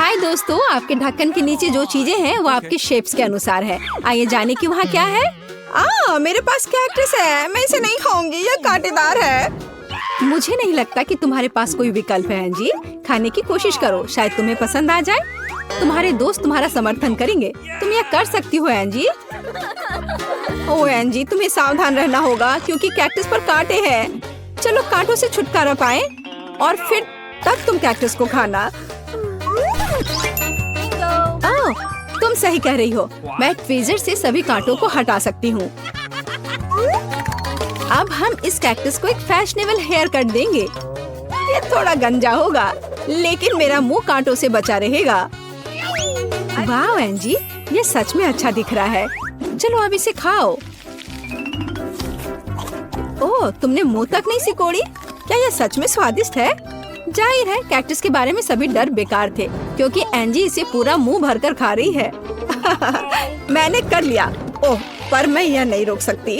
हाय दोस्तों, आपके ढक्कन के नीचे जो चीजें हैं वो आपके शेप्स के अनुसार है। आइए जाने कि वहाँ क्या है। मेरे पास कैक्टस है, मैं इसे नहीं खाऊंगी, यह कांटेदार है। मुझे नहीं लगता कि तुम्हारे पास कोई विकल्प है एंजी। खाने की कोशिश करो, शायद तुम्हें पसंद आ जाए। तुम्हारे दोस्त तुम्हारा समर्थन करेंगे, तुम यह कर सकती हो एंजी। ओह एंजी, तुम्हें सावधान रहना होगा क्योंकि कैक्टस पर कांटे हैं। चलो कांटों से छुटकारा पाएं और फिर तब तुम कैक्टस को खाना। तुम सही कह रही हो, मैं ट्वीजर से सभी कांटों को हटा सकती हूँ। अब हम इस कैक्टस को एक फैशनेबल हेयर कट देंगे। ये थोड़ा गंजा होगा, लेकिन मेरा मुंह कांटों से बचा रहेगा। वाह एंजी, ये सच में अच्छा दिख रहा है। चलो अब इसे खाओ। ओह, तुमने मुंह तक नहीं सिकोड़ी? क्या यह सच में स्वादिष्ट है? जाहिर है कैक्टस के बारे में सभी डर बेकार थे, क्योंकि एंजी इसे पूरा मुंह भरकर खा रही है। मैंने कर लिया। ओह, पर मैं यह नहीं रोक सकती।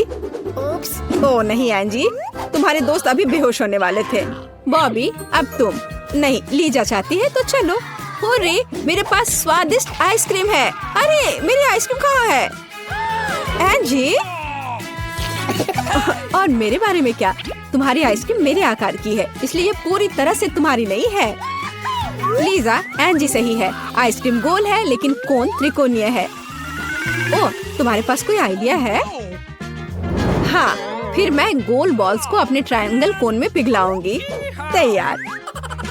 ओह नहीं एंजी, तुम्हारे दोस्त अभी बेहोश होने वाले थे। बॉबी, अब तुम। नहीं, लीजा चाहती है तो चलो। हो रे, मेरे पास स्वादिष्ट आइसक्रीम है। अरे, मेरी आइसक्रीम कहाँ है? एंजी और मेरे बारे में क्या? तुम्हारी आइसक्रीम मेरे आकार की है, इसलिए ये पूरी तरह से तुम्हारी नहीं है। लीजा, एंजी सही है। आइसक्रीम गोल है लेकिन कोन त्रिकोणीय है। ओह, तुम्हारे पास कोई आइडिया है? हाँ, फिर मैं गोल बॉल्स को अपने ट्रायंगल कोन में पिघलाऊंगी। तैयार।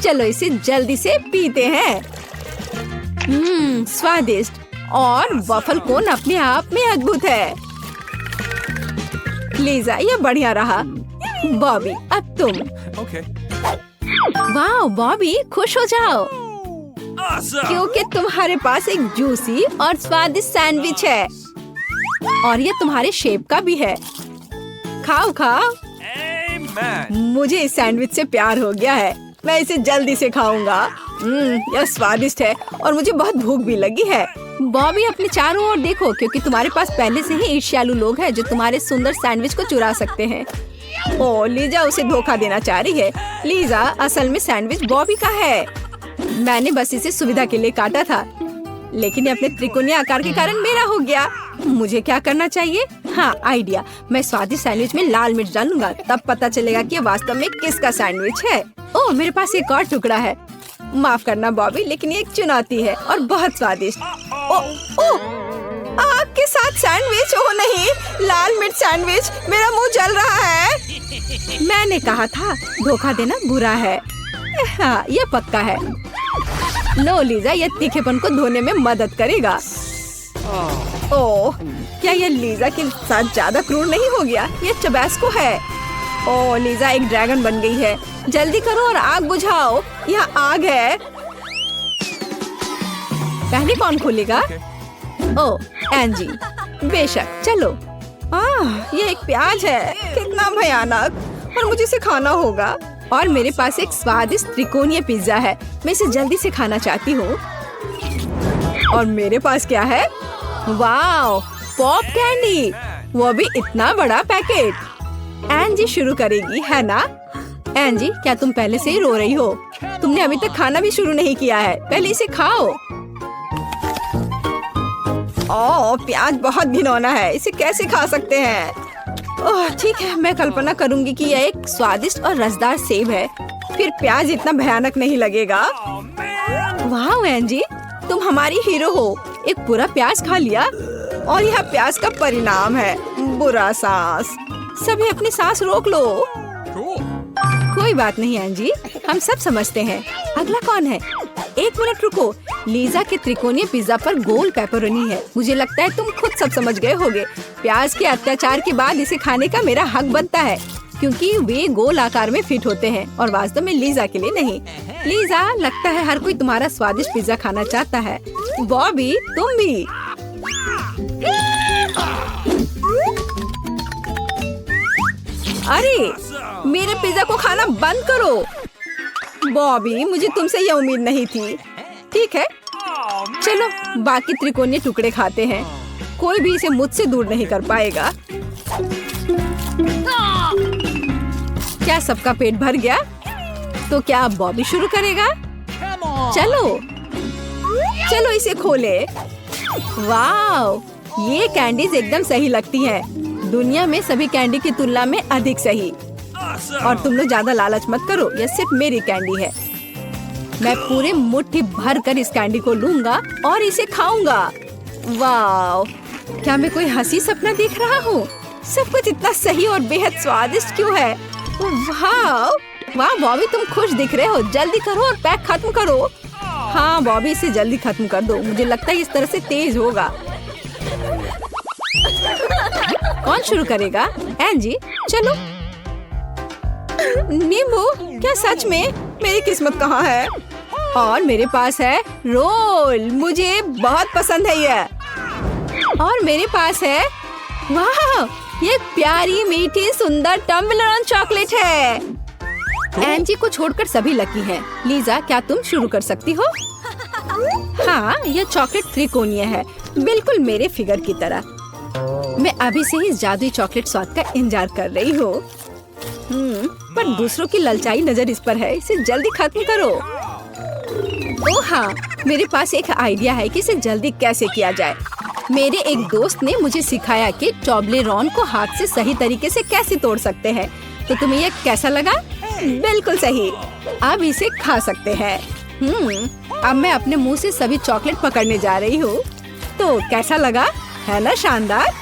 चलो इसे जल्दी से पीते हैं। स्वादिष्ट और वफल कोन अपने आप में अद्भुत है। लीजा, ये बढ़िया रहा। बॉबी, अब तुम। वाह बॉबी, खुश हो जाओ क्योंकि तुम्हारे पास एक जूसी और स्वादिष्ट सैंडविच है और ये तुम्हारे शेप का भी है। खाओ खाओ। मुझे इस सैंडविच से प्यार हो गया है। मैं इसे जल्दी से खाऊंगा। यह स्वादिष्ट है और मुझे बहुत भूख भी लगी है। बॉबी, अपने चारों ओर देखो, क्योंकि तुम्हारे पास पहले से ही ईर्ष्यालु लोग हैं जो तुम्हारे सुंदर सैंडविच को चुरा सकते हैं। ओह, लीजा उसे धोखा देना चाह रही है। लीजा, असल में सैंडविच बॉबी का है। मैंने बस इसे सुविधा के लिए काटा था, लेकिन ये अपने त्रिकोणीय आकार के कारण मेरा हो गया। मुझे क्या करना चाहिए? हाँ, आइडिया। मैं स्वादिष्ट सैंडविच में लाल मिर्च डालूंगा, तब पता चलेगा कि वास्तव में किसका सैंडविच है। ओह, मेरे पास एक और टुकड़ा है। माफ करना बॉबी, लेकिन ये एक चुनौती है और बहुत स्वादिष्ट। आग के साथ सैंडविच? ओह नहीं, लाल मिर्च सैंडविच। मेरा मुंह जल रहा है। मैंने कहा था, धोखा देना बुरा है। हाँ, ये पक्का है। लो लीजा, ये तीखेपन को धोने में मदद करेगा। ओह, क्या ये लीजा के साथ ज्यादा क्रूर नहीं हो गया? ये टबैस्को है। ओह, लीजा एक ड्रैगन बन गई है। जल्दी करो और आग बुझाओ। यह आग है। पहले कौन खोलेगा? ओह, एंजी। बेशक, चलो। ये एक प्याज है। कितना भयानक, और मुझे इसे खाना होगा। और मेरे पास एक स्वादिष्ट त्रिकोणीय पिज्जा है, मैं इसे जल्दी से खाना चाहती हूँ। और मेरे पास क्या है? वाओ, पॉप कैंडी, वो भी इतना बड़ा पैकेट। एंजी शुरू करेगी, है ना? एंजी, क्या तुम पहले से ही रो रही हो? तुमने अभी तक खाना भी शुरू नहीं किया है। पहले इसे खाओ। ओह, प्याज बहुत घिनौना है, इसे कैसे खा सकते हैं? ओह ठीक है, मैं कल्पना करूंगी कि यह एक स्वादिष्ट और रसदार सेब है, फिर प्याज इतना भयानक नहीं लगेगा। वाह एंजी, तुम हमारी हीरो हो। एक पूरा प्याज खा लिया और यह प्याज का परिणाम है, बुरा सांस। सभी अपनी सांस रोक लो। कोई बात नहीं एंजी, हम सब समझते हैं। अगला कौन है? एक मिनट रुको। लीजा के त्रिकोणीय पिज्जा पर गोल पेपरोनी है। मुझे लगता है तुम खुद सब समझ गए होगे। प्याज के अत्याचार के बाद इसे खाने का मेरा हक बनता है, क्योंकि वे गोल आकार में फिट होते हैं और वास्तव में लीजा के लिए नहीं। लीजा, लगता है हर कोई तुम्हारा स्वादिष्ट पिज्जा खाना चाहता है। बॉबी, तुम भी। अरे, मेरे पिज्जा को खाना बंद करो। बॉबी, मुझे तुमसे यह उम्मीद नहीं थी। ठीक है, चलो बाकी त्रिकोणीय टुकड़े खाते हैं। कोई भी इसे मुझसे दूर नहीं कर पाएगा। क्या सबका पेट भर गया? तो क्या अब बॉबी शुरू करेगा? चलो। चलो इसे खोले। वाव, ये कैंडीज एकदम सही लगती हैं। दुनिया में सभी कैंडी की तुलना में अधिक सही। और तुम लोग ज्यादा लालच मत करो, ये सिर्फ मेरी कैंडी है। मैं पूरे मुट्ठी भर कर इस कैंडी को लूंगा और इसे खाऊंगा। वाव, क्या मैं कोई हंसी सपना देख रहा हूँ? सब कुछ इतना सही और बेहद स्वादिष्ट क्यों है? वाव, वाह बॉबी, तुम खुश दिख रहे हो। जल्दी करो और पैक खत्म करो। हाँ बॉबी, इसे जल्दी खत्म कर दो। मुझे लगता है इस तरह से तेज होगा। कौन शुरू करेगा? एंजी, चलो। नींबू, क्या सच में? मेरी किस्मत कहाँ है? और मेरे पास है रोल, मुझे बहुत पसंद है ये। और मेरे पास है, वाह, ये प्यारी मीठी सुंदर टम्बलर चॉकलेट है। एंजी को छोड़कर सभी लकी हैं। लीजा, क्या तुम शुरू कर सकती हो? हाँ, यह चॉकलेट त्रिकोणीय है, बिल्कुल मेरे फिगर की तरह। मैं अभी से ही जादुई चॉकलेट स्वाद का इंतजार कर रही हूँ। पर दूसरों की ललचाई नजर इस पर है। इसे जल्दी खत्म करो। ओह हाँ, मेरे पास एक आइडिया है कि इसे जल्दी कैसे किया जाए। मेरे एक दोस्त ने मुझे सिखाया कि टॉबलेरोन को हाथ से सही तरीके से कैसे तोड़ सकते हैं। तो तुम्हें यह कैसा लगा? बिल्कुल सही। अब इसे खा सकते हैं। अब मैं अपने मुंह से सभी चॉकलेट पकड़ने जा रही हूँ। तो कैसा लगा? है ना शानदार?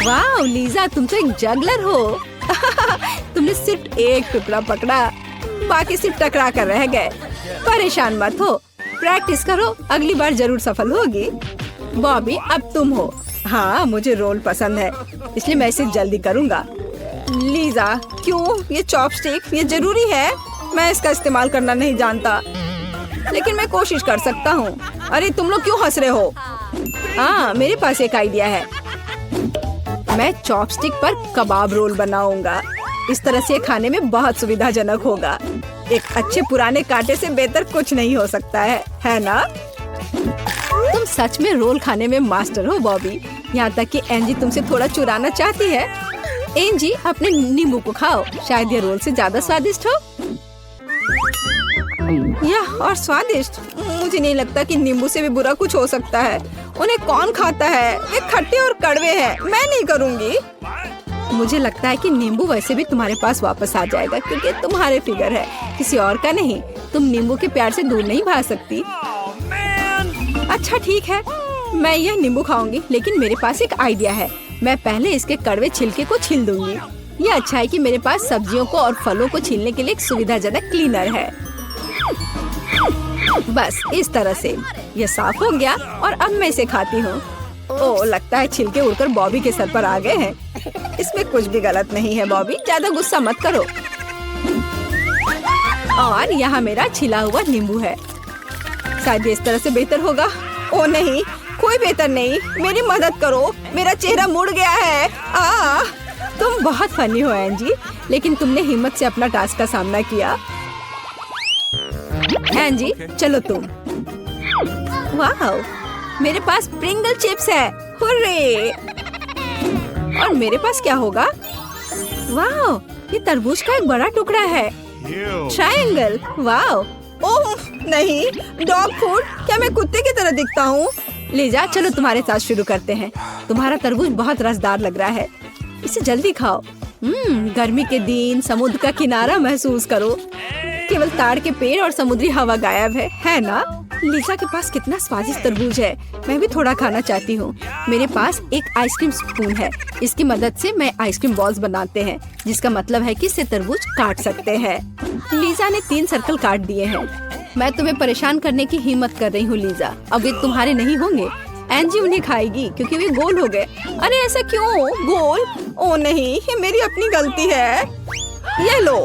वाह लीजा, तुम तो एक जगलर हो। तुमने सिर्फ एक टुकड़ा पकड़ा, बाकी सिर्फ टकरा कर रह गए। परेशान मत हो, प्रैक्टिस करो, अगली बार जरूर सफल होगी। बॉबी, अब तुम हो। हाँ, मुझे रोल पसंद है, इसलिए मैं इसे जल्दी करूँगा। लीजा, क्यों? ये चॉपस्टिक, ये जरूरी है? मैं इसका इस्तेमाल करना नहीं जानता, लेकिन मैं कोशिश कर सकता हूँ। अरे तुम लोग क्यों हंस रहे हो? हाँ, मेरे पास एक आइडिया है। मैं चॉपस्टिक पर कबाब रोल बनाऊंगा। इस तरह से खाने में बहुत सुविधाजनक होगा। एक अच्छे पुराने कांटे से बेहतर कुछ नहीं हो सकता है ना? तुम सच में रोल खाने में मास्टर हो बॉबी। यहाँ तक कि एंजी तुमसे थोड़ा चुराना चाहती है। एंजी, अपने नींबू को खाओ, शायद ये रोल से ज्यादा स्वादिष्ट हो। यह और स्वादिष्ट? मुझे नहीं लगता कि नींबू से भी बुरा कुछ हो सकता है। उन्हें कौन खाता है? वे खट्टे और कड़वे हैं। मैं नहीं करूँगी। मुझे लगता है कि नींबू वैसे भी तुम्हारे पास वापस आ जाएगा, क्योंकि तुम्हारे फिगर है, किसी और का नहीं। तुम नींबू के प्यार से दूर नहीं भाग सकती। अच्छा ठीक है, मैं यह नींबू खाऊंगी, लेकिन मेरे पास एक आइडिया है। मैं पहले इसके कड़वे छिलके को छील दूंगी। ये अच्छा है कि मेरे पास सब्जियों को और फलों को छीलने के लिए एक सुविधाजनक क्लीनर है। बस इस तरह से ये साफ हो गया और अब मैं इसे खाती हूँ। ओह, लगता है छिलके उड़कर बॉबी के सर पर आ गए हैं। इसमें कुछ भी गलत नहीं है बॉबी, ज्यादा गुस्सा मत करो। और यहाँ मेरा छिला हुआ नींबू है। शायद इस तरह से बेहतर होगा। ओह नहीं, कोई बेहतर नहीं, मेरी मदद करो, मेरा चेहरा मुड़ गया है। तुम बहुत फनी हो एंजी, लेकिन तुमने हिम्मत से अपना टास्क का सामना किया। एंजी, चलो तुम। वाह, मेरे पास प्रिंगल चिप्स है। हुर्रे! और मेरे पास क्या होगा? वाह, ये तरबूज का एक बड़ा टुकड़ा है। ट्रायंगल। वाह! ओह नहीं, डॉग फूड। क्या मैं कुत्ते की तरह दिखता हूँ? लीजा, चलो तुम्हारे साथ शुरू करते हैं। तुम्हारा तरबूज बहुत रसदार लग रहा है, इसे जल्दी खाओ। गर्मी के दिन समुद्र का किनारा महसूस करो। केवल ताड़ के पेड़ और समुद्री हवा गायब है ना? लीजा के पास कितना स्वादिष्ट तरबूज है। मैं भी थोड़ा खाना चाहती हूँ। मेरे पास एक आइसक्रीम स्पून है, इसकी मदद से मैं आइसक्रीम बॉल्स बनाते हैं, जिसका मतलब है कि इससे तरबूज काट सकते हैं। लीजा ने 3 सर्कल काट दिए हैं। मैं तुम्हें परेशान करने की हिम्मत कर रही हूँ लीजा। अब वे तुम्हारे नहीं होंगे। एंजी उन्हें खाएगी क्योंकि वे गोल हो गए। अरे ऐसा क्यों? गोल? ओ नहीं, ये मेरी अपनी गलती है। ये लो।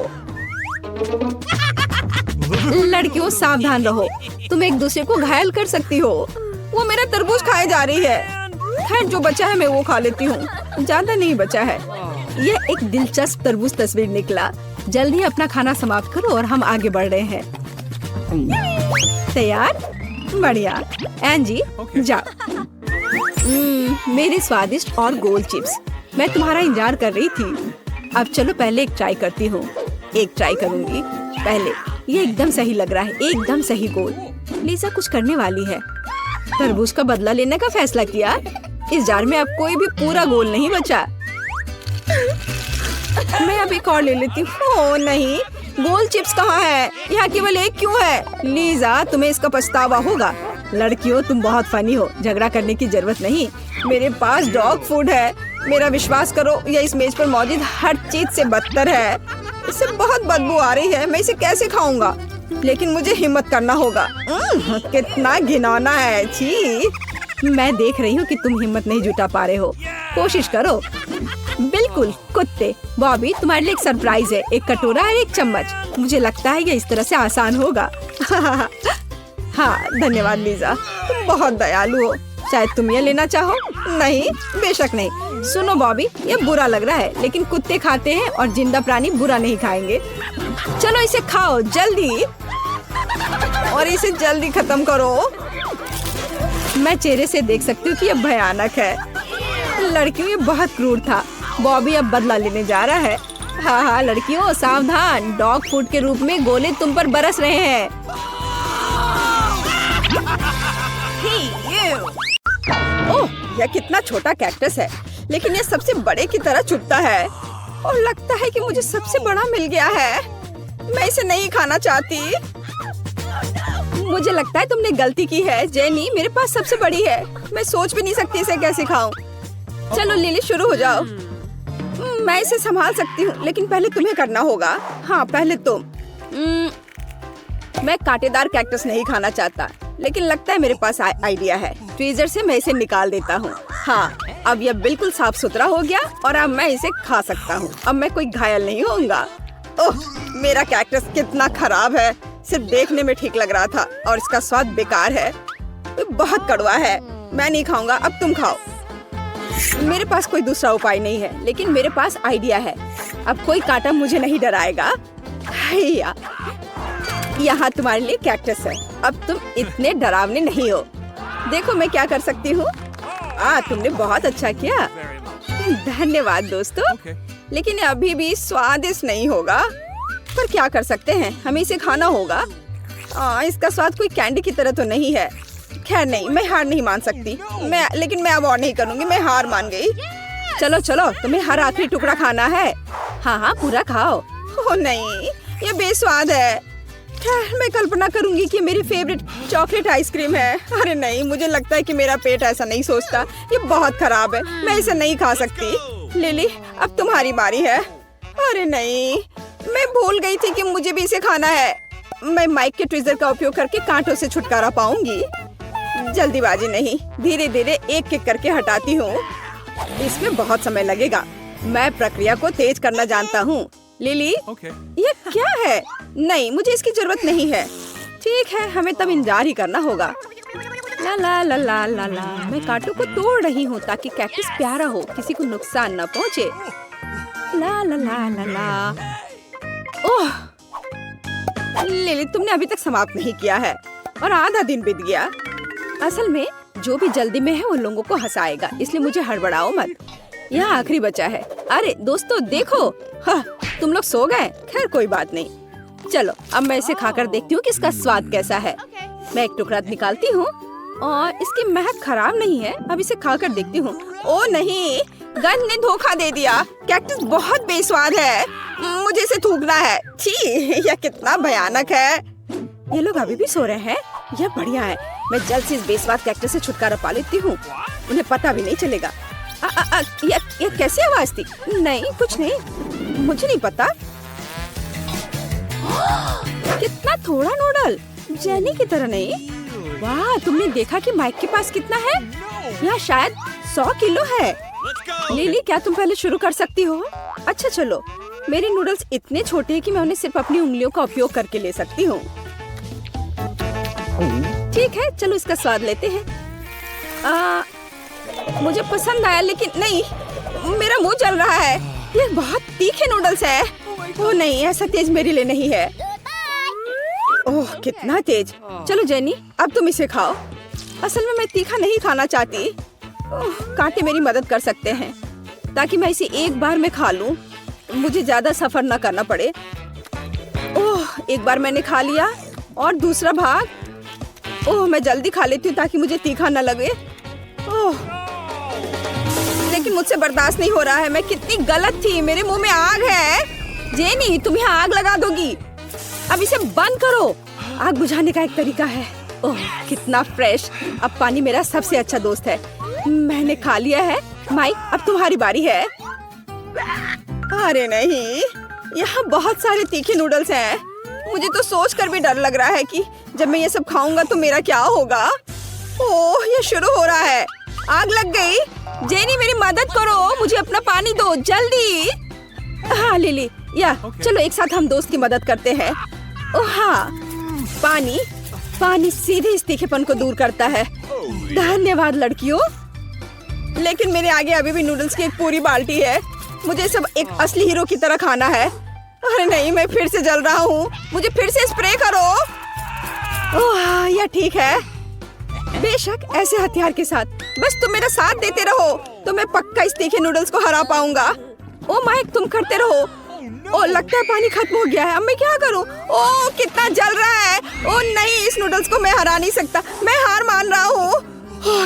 लड़कियों, सावधान रहो, तुम एक दूसरे को घायल कर सकती हो। वो मेरा तरबूज खाए जा रही है। खैर, जो बचा है मैं वो खा लेती हूँ, ज्यादा नहीं बचा है। यह एक दिलचस्प तरबूज तस्वीर निकला। जल्दी अपना खाना समाप्त करो और हम आगे बढ़ रहे हैं। तैयार? बढ़िया। एंजी, जाओ। मेरे स्वादिष्ट और गोल चिप्स, मैं तुम्हारा इंतजार कर रही थी। अब चलो पहले एक ट्राई करती हूँ। एक ट्राई करूँगी पहले। ये एकदम सही लग रहा है, एकदम सही गोल। लीजा कुछ करने वाली है। तरबूज का बदला लेने का फैसला किया। इस जार में अब कोई भी पूरा गोल नहीं बचा। मैं अब एक और ले लेती हूँ। ओह नहीं, गोल चिप्स कहाँ है? यहाँ केवल एक क्यों है? लीजा, तुम्हें इसका पछतावा होगा। लड़कियों, तुम बहुत फनी हो, झगड़ा करने की जरूरत नहीं। मेरे पास डॉग फूड है। मेरा विश्वास करो, यह इस मेज पर मौजूद हर चीज से बदतर है। इससे बहुत बदबू आ रही है। मैं इसे कैसे खाऊंगा? लेकिन मुझे हिम्मत करना होगा। कितना घिनौना है। छी, मैं देख रही हूँ कि तुम हिम्मत नहीं जुटा पा रहे हो। कोशिश करो। बिल्कुल कुत्ते। बॉबी, तुम्हारे लिए एक सरप्राइज है। एक कटोरा और एक चम्मच। मुझे लगता है ये इस तरह से आसान होगा। हाँ, धन्यवाद लीजा, तुम बहुत दयालु हो। शायद तुम ये लेना चाहो? नहीं, बेशक नहीं। सुनो बॉबी, ये बुरा लग रहा है, लेकिन कुत्ते खाते हैं और जिंदा प्राणी बुरा नहीं खाएंगे। चलो इसे खाओ जल्दी, और इसे जल्दी खत्म करो। मैं चेहरे से देख सकती हूँ कि यह भयानक है। लड़कियों, ये बहुत क्रूर था। बॉबी अब बदला लेने जा रहा है। हाँ, लड़कियों सावधान, डॉग फूड के रूप में गोले तुम पर बरस रहे हैं। ओह, यह कितना छोटा कैक्टस है, लेकिन यह सबसे बड़े की तरह चुभता है। और लगता है कि मुझे सबसे बड़ा मिल गया है। मैं इसे नहीं खाना चाहती। मुझे लगता है तुमने गलती की है जेनी। मेरे पास सबसे बड़ी है। मैं सोच भी नहीं सकती इसे कैसे खाऊं। चलो लिली, शुरू हो जाओ। मैं इसे संभाल सकती हूँ, लेकिन पहले तुम्हें करना होगा। हाँ, पहले तुम। मैं कांटेदार कैक्टस नहीं खाना चाहता, लेकिन लगता है मेरे पास आइडिया है। फ्रीजर से मैं इसे निकाल देता हूँ। हाँ, अब यह बिल्कुल साफ सुथरा हो गया और अब मैं इसे खा सकता हूँ। अब मैं कोई घायल नहीं होऊंगा। ओह, मेरा कैक्टस कितना खराब है। सिर्फ देखने में ठीक लग रहा था और इसका स्वाद बेकार है। बहुत कड़वा है। मैं नहीं खाऊंगा, अब तुम खाओ। मेरे पास कोई दूसरा उपाय नहीं है, लेकिन मेरे पास आइडिया है। अब कोई कांटा मुझे नहीं डराएगा। यहाँ तुम्हारे लिए कैक्टस है। अब तुम इतने डरावने नहीं हो। देखो मैं क्या कर सकती हूँ। तुमने बहुत अच्छा किया। धन्यवाद दोस्तों। लेकिन अभी भी स्वादिष्ट नहीं होगा, पर क्या कर सकते हैं, हमें इसे खाना होगा। इसका स्वाद कोई कैंडी की तरह तो नहीं है। खैर नहीं, मैं हार नहीं मान सकती। लेकिन मैं अब और नहीं करूँगी। मैं हार मान गई। चलो चलो, तुम्हें हर आखिरी टुकड़ा खाना है। हाँ, पूरा खाओ। ओह नहीं, ये बेस्वाद है। खैर, मैं कल्पना करूंगी कि मेरी फेवरेट चॉकलेट आइसक्रीम है। अरे नहीं, मुझे लगता है कि मेरा पेट ऐसा नहीं सोचता। ये बहुत खराब है। मैं इसे नहीं खा सकती। लिली, अब तुम्हारी बारी है। अरे नहीं, मैं भूल गई थी कि मुझे भी इसे खाना है। मैं माइक के ट्विजर का उपयोग करके कांटों से छुटकारा पाऊंगी। जल्दीबाजी नहीं, धीरे धीरे एक एक करके हटाती हूँ। इसमें बहुत समय लगेगा। मैं प्रक्रिया को तेज करना जानता हूँ। लिली, ये क्या है? नहीं, मुझे इसकी जरूरत नहीं है। ठीक है, हमें तब इंतजार ही करना होगा। ला ला ला ला ला ला। मैं कांटों को तोड़ रही हूँ ताकि कैक्टस प्यारा हो, किसी को नुकसान न पहुँचे। ला ला ला ला ला। ओह लिली, तुमने अभी तक समाप्त नहीं किया है और आधा दिन बीत गया। असल में जो भी जल्दी में है वो लोगों को हंसाएगा, इसलिए मुझे हड़बड़ाओ मत। यह आखिरी बचा है। अरे दोस्तों देखो, हाँ, तुम लोग सो गए। खैर कोई बात नहीं। चलो अब मैं इसे खाकर देखती हूँ कि इसका स्वाद कैसा है। मैं एक टुकड़ा निकालती हूँ और इसकी महक खराब नहीं है। अब इसे खाकर देखती हूँ। ओ नहीं, गंध ने धोखा दे दिया। कैक्टस बहुत बेस्वाद है। मुझे इसे थूकना है। छी, यह कितना भयानक है। ये लोग अभी भी सो रहे हैं। यह बढ़िया है। मैं जल्द से इस बेस्वाद कैक्टस से छुटकारा पा लेती हूँ। उन्हें पता भी नहीं चलेगा। ये कैसी आवाज थी? नहीं, कुछ नहीं, मुझे नहीं पता। कितना थोड़ा नूडल, जेनी की तरह नहीं। वाह, तुमने देखा कि माइक के पास कितना है? यह शायद 100 किलो है। लिली, क्या तुम पहले शुरू कर सकती हो? अच्छा चलो, मेरे नूडल्स इतने छोटे हैं कि मैं उन्हें सिर्फ अपनी उंगलियों का उपयोग करके ले सकती हूँ। ठीक है, चलो इसका स्वाद लेते हैं। मुझे पसंद आया, लेकिन नहीं, मेरा मुंह जल रहा है। ये बहुत तीखे नूडल्स है। ओह नहीं, ऐसा तेज मेरे लिए नहीं है। ओह कितना तेज। चलो जेनी, अब तुम इसे खाओ। असल में मैं तीखा नहीं खाना चाहती। कांटे मेरी मदद कर सकते हैं ताकि मैं इसे एक बार में खा लूं। मुझे ज्यादा सफर न करना पड़े। ओह, एक बार मैंने खा लिया और दूसरा भाग। ओह, मैं जल्दी खा लेती हूँ ताकि मुझे तीखा न लगे। ओह, लेकिन मुझसे बर्दाश्त नहीं हो रहा है। मैं कितनी गलत थी, मेरे मुंह में आग है। जेनी, तुम यहाँ आग लगा दोगी। अब इसे बंद करो। आग बुझाने का एक तरीका है। ओह, कितना फ्रेश। अब पानी मेरा सबसे अच्छा दोस्त है। मैंने खा लिया है। माइक, अब तुम्हारी बारी है। अरे नहीं, यहाँ बहुत सारे तीखे नूडल्स हैं। मुझे तो सोच कर भी डर लग रहा है कि जब मैं ये सब खाऊंगा तो मेरा क्या होगा। ओह, ये शुरू हो रहा है। आग लग गई। जेनी, मेरी मदद करो, मुझे अपना पानी दो जल्दी। हाँ लिली, या चलो एक साथ हम दोस्त की मदद करते हैं। ओह हाँ, पानी पानी सीधे इस तीखेपन को दूर करता है। धन्यवाद लड़कियों। लेकिन मेरे आगे अभी भी नूडल्स की एक पूरी बाल्टी है। मुझे सब एक असली हीरो की तरह खाना है। अरे नहीं, मैं फिर से जल रहा हूँ। मुझे फिर से स्प्रे करो। ओह, यह ठीक है। बेशक ऐसे हथियार के साथ। बस तुम मेरा साथ देते रहो तो मैं पक्का इस तीखे नूडल्स को हरा पाऊंगा। ओ माइक, तुम करते रहो। ओ, लगता है पानी खत्म हो गया है। अब मैं क्या करूं? ओ, कितना जल रहा है। ओ नहीं, इस नूडल्स को मैं हरा नहीं सकता। मैं हार मान रहा हूँ।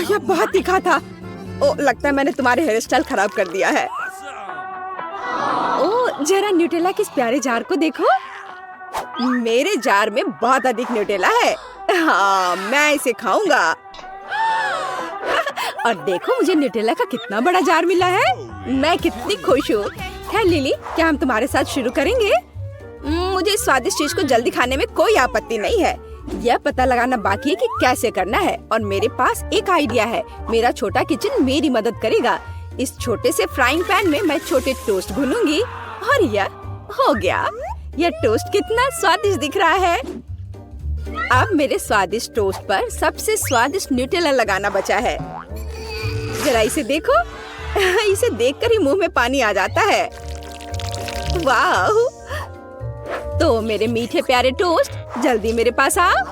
यह बहुत तीखा था। ओ, लगता है मैंने तुम्हारे हेयर स्टाइल खराब कर दिया है। ओ, जरा न्यूटेला के इस प्यारे जार को देखो। मेरे जार में बहुत अधिक न्यूटेला है। हाँ, मैं इसे खाऊंगा। और देखो, मुझे न्यूटेला का कितना बड़ा जार मिला है। मैं कितनी खुश हूँ। खैर लिली, क्या हम तुम्हारे साथ शुरू करेंगे? मुझे इस स्वादिष्ट चीज को जल्दी खाने में कोई आपत्ति नहीं है। यह पता लगाना बाकी है कि कैसे करना है। और मेरे पास एक आइडिया है। मेरा छोटा किचन मेरी मदद करेगा। इस छोटे से फ्राइंग पैन में मैं छोटे टोस्ट भूनूंगी और यह हो गया। यह टोस्ट कितना स्वादिष्ट दिख रहा है। अब मेरे स्वादिष्ट टोस्ट पर सबसे स्वादिष्ट न्यूटेला लगाना बचा है। जरा इसे देखो। इसे देखकर ही मुंह में पानी आ जाता है। वाह! तो मेरे मीठे प्यारे टोस्ट, जल्दी मेरे पास आओ।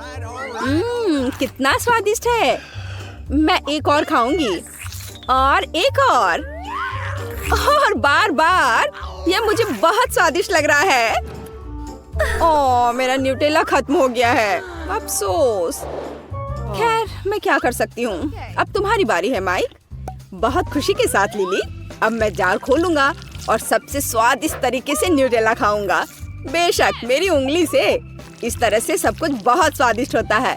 कितना स्वादिष्ट है। मैं एक और खाऊंगी और एक और बार बार। यह मुझे बहुत स्वादिष्ट लग रहा है। ओह, मेरा न्यूटेला खत्म हो गया है। अफसोस। खैर, मैं क्या कर सकती हूँ। अब तुम्हारी बारी है माइक। बहुत खुशी के साथ लिली। अब मैं जार खोलूंगा और सबसे स्वादिष्ट तरीके से न्यूटेला खाऊंगा। बेशक मेरी उंगली से। इस तरह से सब कुछ बहुत स्वादिष्ट होता है,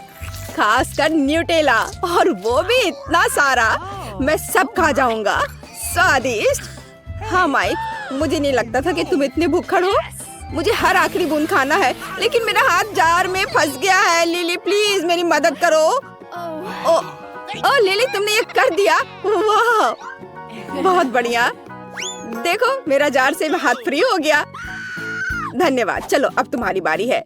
खासकर न्यूटेला। और वो भी इतना सारा। मैं सब खा जाऊंगा। स्वादिष्ट। हाँ माइक, मुझे नहीं लगता था कि तुम इतने भूखड़ हो। मुझे हर आखिरी बूंद खाना है, लेकिन मेरा हाथ जार में फंस गया है। लिली प्लीज मेरी मदद करो। ओ लिली, तुमने ये कर दिया। वाह, बहुत बढ़िया। देखो, मेरा जार से हाथ फ्री हो गया। धन्यवाद। चलो, अब तुम्हारी बारी है।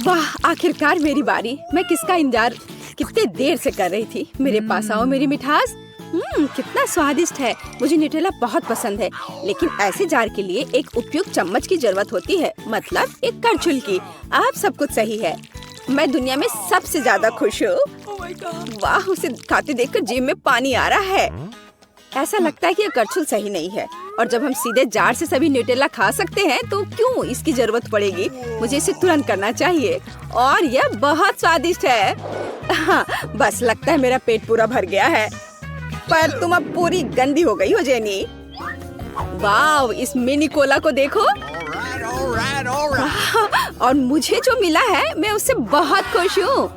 वाह, आखिरकार मेरी बारी। मैं किसका इंतजार कितने देर से कर रही थी। मेरे पास आओ मेरी मिठास। कितना स्वादिष्ट है। मुझे न्यूटेला बहुत पसंद है, लेकिन ऐसे जार के लिए एक उपयुक्त चम्मच की जरूरत होती है, मतलब एक करछुल की। आप सब कुछ सही है। मैं दुनिया में सबसे ज्यादा खुश हूँ। वाह, उसे खाते देखकर जीभ में पानी आ रहा है। ऐसा लगता है कि यह करछुल सही नहीं है, और जब हम सीधे जार से सभी न्यूटेला खा सकते हैं तो क्यों इसकी जरूरत पड़ेगी। मुझे इसे तुरंत करना चाहिए। और यह बहुत स्वादिष्ट है। हाँ, बस लगता है मेरा पेट पूरा भर गया है। पर तुम अब पूरी गंदी हो गई हो जेनी। वाह, इस मिनी कोला को देखो। और मुझे जो मिला है, मैं उससे बहुत खुश हूँ।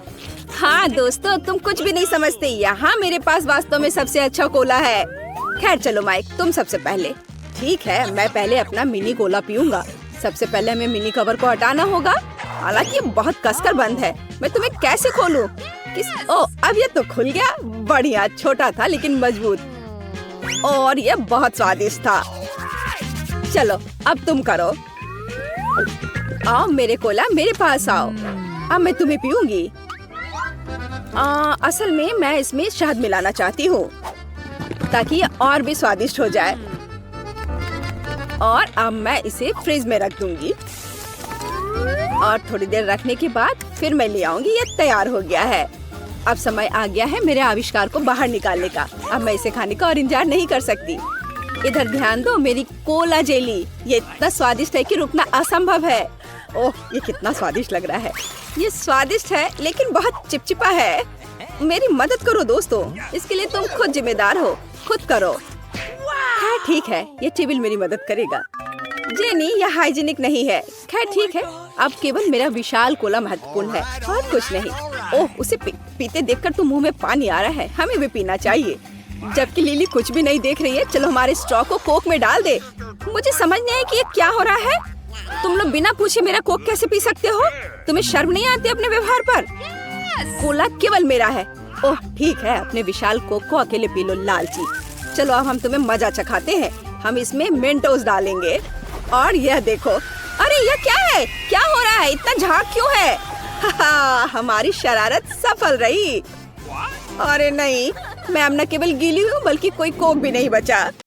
हाँ दोस्तों, तुम कुछ भी नहीं समझते। यहाँ मेरे पास वास्तव में सबसे अच्छा कोला है। खैर चलो माइक, तुम सबसे पहले। ठीक है, मैं पहले अपना मिनी कोला पीऊंगा। सबसे पहले हमें मिनी कवर को हटाना होगा। हालांकि ये बहुत कसकर बंद है। मैं तुम्हें कैसे खोलूं? अब ये तो खुल गया। बढ़िया, छोटा था लेकिन मजबूत। और ये बहुत स्वादिष्ट था। चलो, अब तुम करो। आओ मेरे कोला, मेरे पास आओ। अब मैं तुम्हें पीऊंगी। असल में मैं इसमें शहद मिलाना चाहती हूँ ताकि ये और भी स्वादिष्ट हो जाए। और अब मैं इसे फ्रिज में रख दूंगी और थोड़ी देर रखने के बाद फिर मैं ले आऊंगी। ये तैयार हो गया है। अब समय आ गया है मेरे आविष्कार को बाहर निकालने का। अब मैं इसे खाने का और इंतजार नहीं कर सकती। इधर ध्यान दो, मेरी कोला जेली। ये इतना स्वादिष्ट है कि रुकना असंभव है। ओह, ये कितना स्वादिष्ट लग रहा है। ये स्वादिष्ट है लेकिन बहुत चिपचिपा है। मेरी मदद करो दोस्तों, इसके लिए तुम खुद जिम्मेदार हो, खुद करो। हाँ ठीक है, ये टेबल मेरी मदद करेगा। जेनी, यह हाइजीनिक नहीं है। खैर ठीक है, अब केवल मेरा विशाल कोला महत्वपूर्ण है और कुछ नहीं। ओह, उसे पीते देखकर तो मुंह में पानी आ रहा है। हमें भी पीना चाहिए। जबकि लिली कुछ भी नहीं देख रही है। चलो हमारे स्ट्रॉ को कोक में डाल दे। मुझे समझ नहीं है कि ये क्या हो रहा है। तुम लोग बिना पूछे मेरा कोक कैसे पी सकते हो? तुम्हें शर्म नहीं आती अपने व्यवहार पर? कोला केवल मेरा है। ओह ठीक है, अपने विशाल कोक को अकेले पी लो लालची। चलो अब हम तुम्हें मजा चखाते हैं। हम इसमें मेंटोस डालेंगे और यह देखो। अरे यह क्या है? क्या हो रहा है? इतना झाग क्यों है? हमारी शरारत सफल रही। अरे नहीं, मैं अब न केवल गीली हूँ बल्कि कोई कोक भी नहीं बचा।